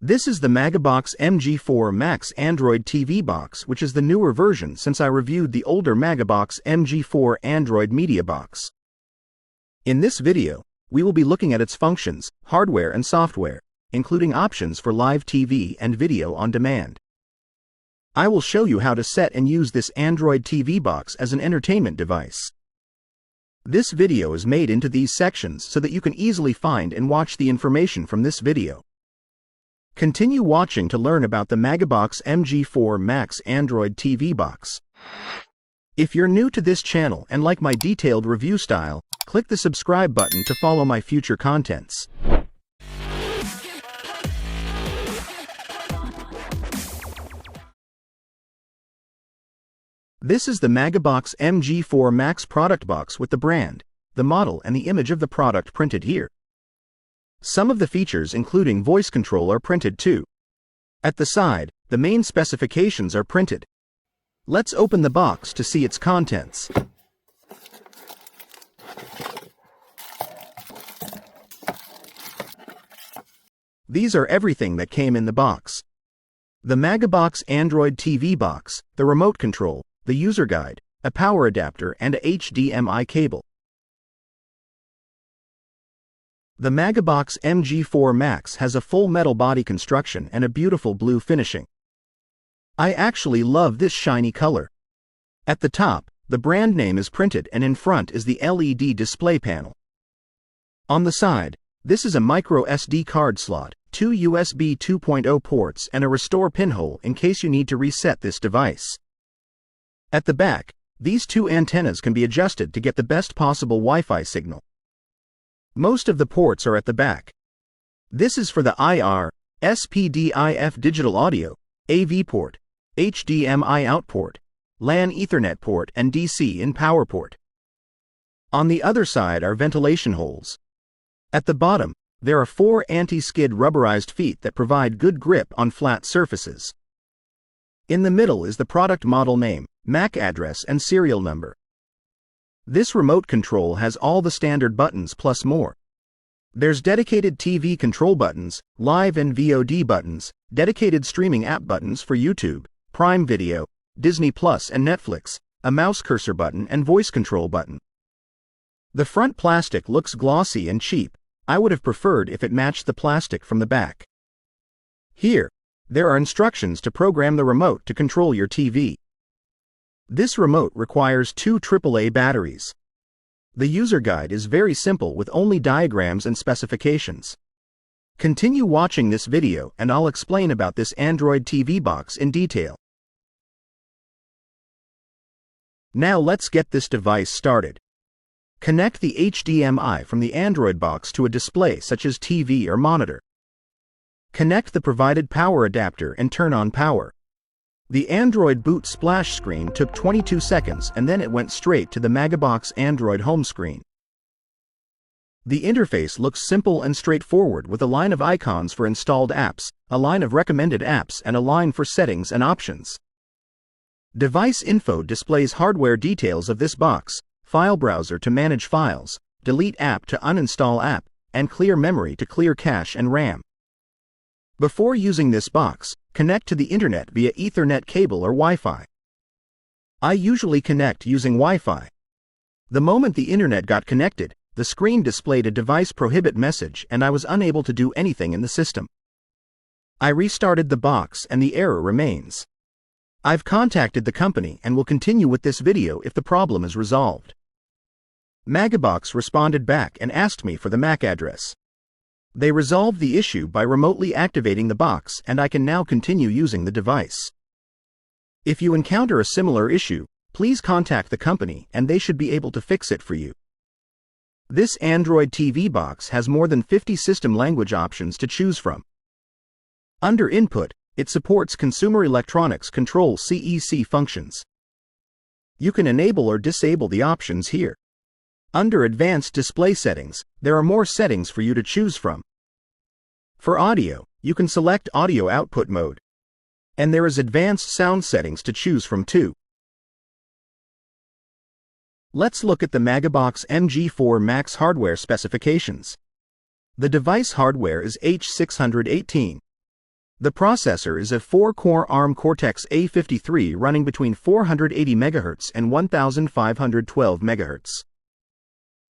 This is the Magabox MG4 Max Android TV box, which is the newer version since I reviewed the older Magabox MG4 Android Media Box. In this video, we will be looking at its functions, hardware and software, including options for live TV and video on demand. I will show you how to set and use this Android TV box as an entertainment device. This video is made into these sections so that you can easily find and watch the information from this video. Continue watching to learn about the Magabox MG4 Max Android TV box. If you're new to this channel and like my detailed review style, click the subscribe button to follow my future contents. This is the Magabox MG4 Max product box with the brand, the model and the image of the product printed here. Some of the features including voice control are printed too. At the side, the main specifications are printed. Let's open the box to see its contents. These are everything that came in the box. The Magabox Android TV box, the remote control, the user guide, a power adapter and a HDMI cable. The Magabox MG4 Max has a full metal body construction and a beautiful blue finishing. I actually love this shiny color. At the top, the brand name is printed and in front is the LED display panel. On the side, this is a micro SD card slot, 2 USB 2.0 ports and a restore pinhole in case you need to reset this device. At the back, these two antennas can be adjusted to get the best possible Wi-Fi signal. Most of the ports are at the back. This is for the IR, SPDIF digital audio, AV port, HDMI out port, LAN Ethernet port and DC in power port. On the other side are ventilation holes. At the bottom, there are 4 anti-skid rubberized feet that provide good grip on flat surfaces. In the middle is the product model name, MAC address and serial number. This remote control has all the standard buttons plus more. There's dedicated TV control buttons, live and VOD buttons, dedicated streaming app buttons for YouTube, Prime Video, Disney Plus and Netflix, a mouse cursor button and voice control button. The front plastic looks glossy and cheap. I would have preferred if it matched the plastic from the back. Here, there are instructions to program the remote to control your TV. This remote requires 2 AAA batteries. The user guide is very simple with only diagrams and specifications. Continue watching this video and I'll explain about this Android TV box in detail. Now let's get this device started. Connect the HDMI from the Android box to a display such as TV or monitor. Connect the provided power adapter and turn on power. The Android boot splash screen took 22 seconds and then it went straight to the Magabox Android home screen. The interface looks simple and straightforward with a line of icons for installed apps, a line of recommended apps and a line for settings and options. Device info displays hardware details of this box, file browser to manage files, delete app to uninstall app, and clear memory to clear cache and RAM. Before using this box, connect to the internet via Ethernet cable or Wi-Fi. I usually connect using Wi-Fi. The moment the internet got connected, the screen displayed a device prohibit message and I was unable to do anything in the system. I restarted the box and the error remains. I've contacted the company and will continue with this video if the problem is resolved. Magabox responded back and asked me for the MAC address. They resolved the issue by remotely activating the box and I can now continue using the device. If you encounter a similar issue, please contact the company and they should be able to fix it for you. This Android TV box has more than 50 system language options to choose from. Under Input, it supports Consumer Electronics Control CEC functions. You can enable or disable the options here. Under Advanced Display Settings, there are more settings for you to choose from. For audio, you can select Audio Output Mode. And there is Advanced Sound Settings to choose from too. Let's look at the Magabox MG4 Max hardware specifications. The device hardware is H618. The processor is a 4-core ARM Cortex-A53 running between 480 MHz and 1512 MHz.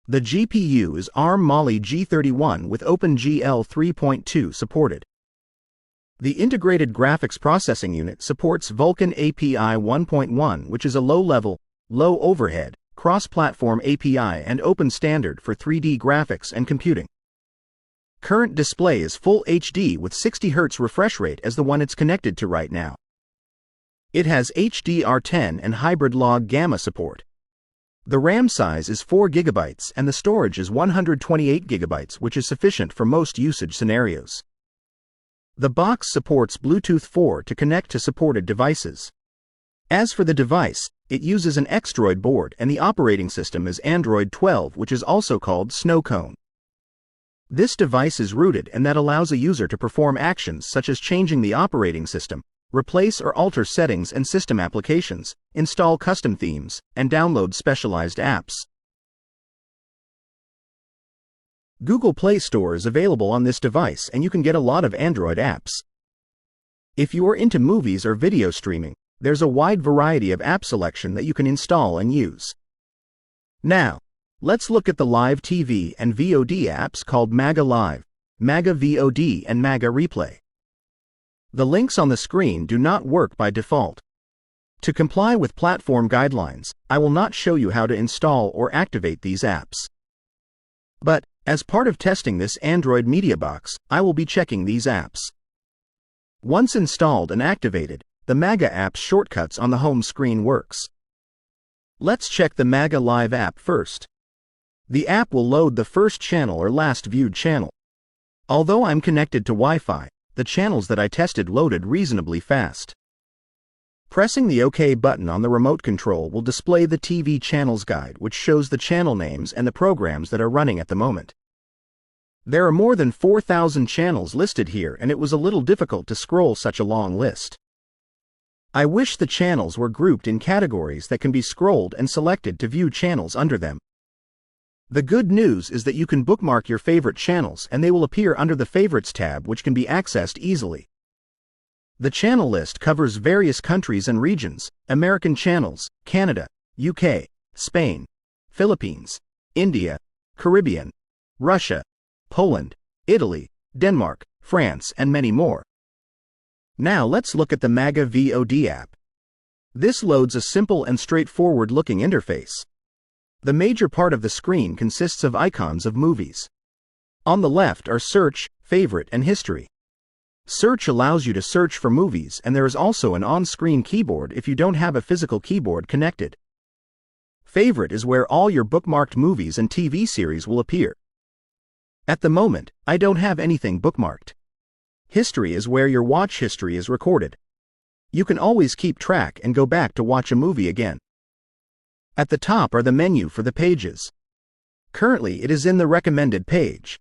The GPU is ARM Mali G31 with OpenGL 3.2 supported. The Integrated Graphics Processing Unit supports Vulkan API 1.1, which is a low-level, low-overhead, cross-platform API and open standard for 3D graphics and computing. Current display is Full HD with 60 Hz refresh rate as the one it's connected to right now. It has HDR10 and hybrid log gamma support. The RAM size is 4 GB and the storage is 128 GB, which is sufficient for most usage scenarios. The box supports Bluetooth 4 to connect to supported devices. As for the device, it uses an Xdroid board and the operating system is Android 12, which is also called Snow Cone. This device is rooted and that allows a user to perform actions such as changing the operating system, replace or alter settings and system applications, install custom themes, and download specialized apps. Google Play Store is available on this device and you can get a lot of Android apps. If you are into movies or video streaming, there's a wide variety of app selection that you can install and use. Now, let's look at the live TV and VOD apps called Maga Live, Maga VOD and Maga Replay. The links on the screen do not work by default. To comply with platform guidelines, I will not show you how to install or activate these apps. But, as part of testing this Android Media Box, I will be checking these apps. Once installed and activated, the Maga app's shortcuts on the home screen works. Let's check the Maga Live app first. The app will load the first channel or last viewed channel. Although I'm connected to Wi-Fi, the channels that I tested loaded reasonably fast. Pressing the OK button on the remote control will display the TV channels guide, which shows the channel names and the programs that are running at the moment. There are more than 4,000 channels listed here and it was a little difficult to scroll such a long list. I wish the channels were grouped in categories that can be scrolled and selected to view channels under them. The good news is that you can bookmark your favorite channels and they will appear under the Favorites tab, which can be accessed easily. The channel list covers various countries and regions: American channels, Canada, UK, Spain, Philippines, India, Caribbean, Russia, Poland, Italy, Denmark, France, and many more. Now let's look at the Maga VOD app. This loads a simple and straightforward looking interface. The major part of the screen consists of icons of movies. On the left are Search, Favorite, and History. Search allows you to search for movies and there is also an on-screen keyboard if you don't have a physical keyboard connected. Favorite is where all your bookmarked movies and TV series will appear. At the moment, I don't have anything bookmarked. History is where your watch history is recorded. You can always keep track and go back to watch a movie again. At the top are the menu for the pages. Currently it is in the recommended page.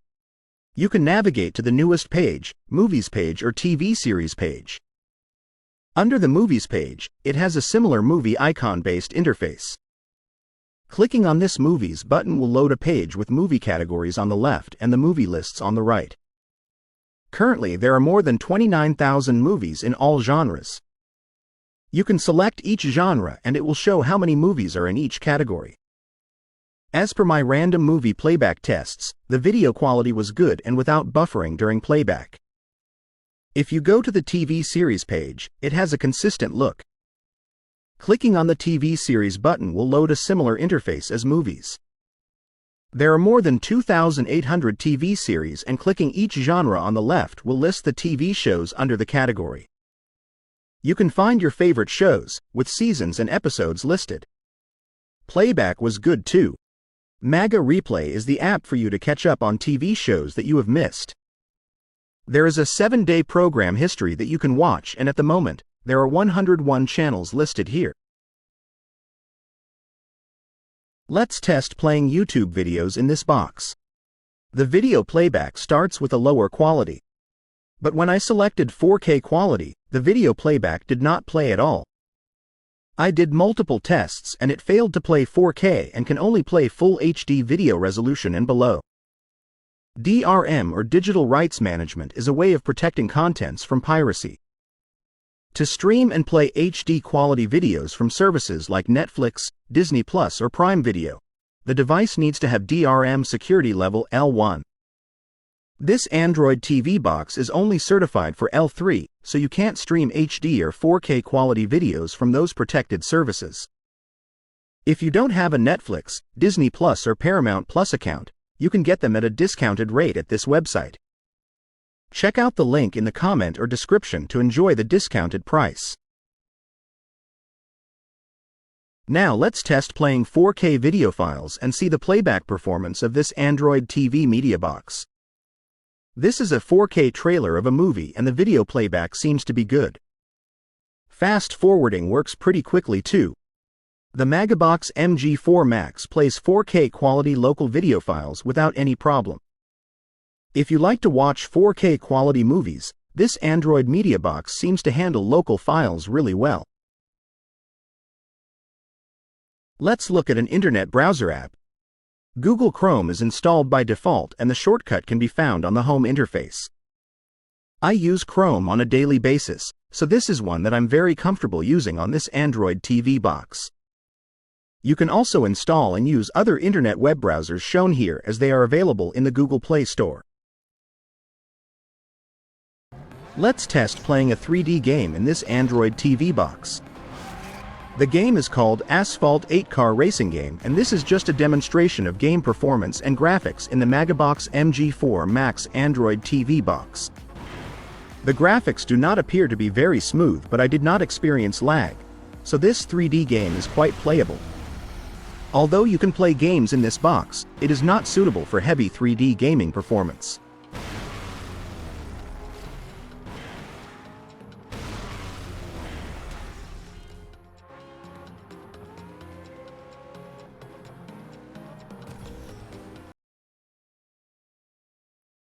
You can navigate to the newest page, movies page, or TV series page. Under the movies page, it has a similar movie icon-based interface. Clicking on this movies button will load a page with movie categories on the left and the movie lists on the right. Currently there are more than 29,000 movies in all genres. You can select each genre and it will show how many movies are in each category. As per my random movie playback tests, the video quality was good and without buffering during playback. If you go to the TV series page, it has a consistent look. Clicking on the TV series button will load a similar interface as movies. There are more than 2,800 TV series and clicking each genre on the left will list the TV shows under the category. You can find your favorite shows, with seasons and episodes listed. Playback was good too. Maga Replay is the app for you to catch up on TV shows that you have missed. There is a 7-day program history that you can watch and at the moment, there are 101 channels listed here. Let's test playing YouTube videos in this box. The video playback starts with a lower quality. But when I selected 4K quality, the video playback did not play at all. I did multiple tests and it failed to play 4K and can only play full HD video resolution and below. DRM or digital rights management is a way of protecting contents from piracy. To stream and play HD quality videos from services like Netflix, Disney Plus, or Prime Video, the device needs to have DRM security level L1. This Android TV box is only certified for L3, so you can't stream HD or 4K quality videos from those protected services. If you don't have a Netflix, Disney Plus, or Paramount Plus account, you can get them at a discounted rate at this website. Check out the link in the comment or description to enjoy the discounted price. Now let's test playing 4K video files and see the playback performance of this Android TV media box. This is a 4K trailer of a movie and the video playback seems to be good. Fast forwarding works pretty quickly too. The Magabox MG4 Max plays 4K quality local video files without any problem. If you like to watch 4K quality movies, this Android media box seems to handle local files really well. Let's look at an internet browser app. Google Chrome is installed by default and the shortcut can be found on the home interface. I use Chrome on a daily basis, so this is one that I'm very comfortable using on this Android TV box. You can also install and use other internet web browsers shown here as they are available in the Google Play Store. Let's test playing a 3D game in this Android TV box. The game is called Asphalt 8-Car Racing Game, and this is just a demonstration of game performance and graphics in the Magabox MG4 Max Android TV box. The graphics do not appear to be very smooth, but I did not experience lag, so this 3D game is quite playable. Although you can play games in this box, it is not suitable for heavy 3D gaming performance.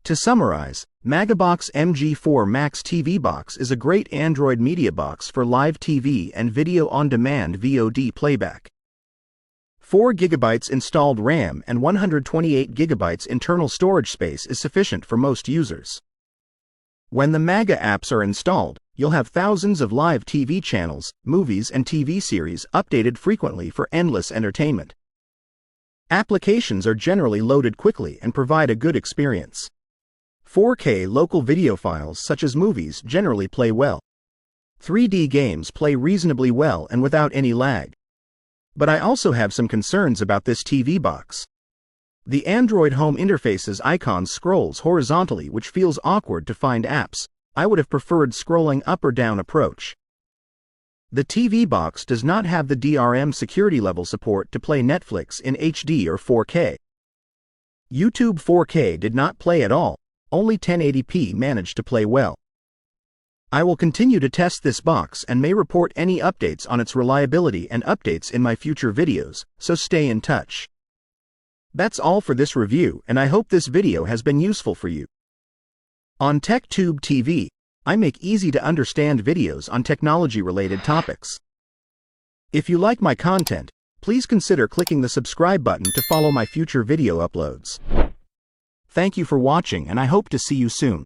To summarize, Magabox MG4 Max TV Box is a great Android media box for live TV and video on-demand VOD playback. 4 GB installed RAM and 128 GB internal storage space is sufficient for most users. When the Maga apps are installed, you'll have thousands of live TV channels, movies, and TV series updated frequently for endless entertainment. Applications are generally loaded quickly and provide a good experience. 4K local video files such as movies generally play well. 3D games play reasonably well and without any lag. But I also have some concerns about this TV box. The Android home interface's icon scrolls horizontally, which feels awkward to find apps. I would have preferred scrolling up or down approach. The TV box does not have the DRM security level support to play Netflix in HD or 4K. YouTube 4K did not play at all, only 1080p managed to play well. I will continue to test this box and may report any updates on its reliability and updates in my future videos, so stay in touch. That's all for this review, and I hope this video has been useful for you. On TechTube TV, I make easy to understand videos on technology-related topics. If you like my content, please consider clicking the subscribe button to follow my future video uploads. Thank you for watching, and I hope to see you soon.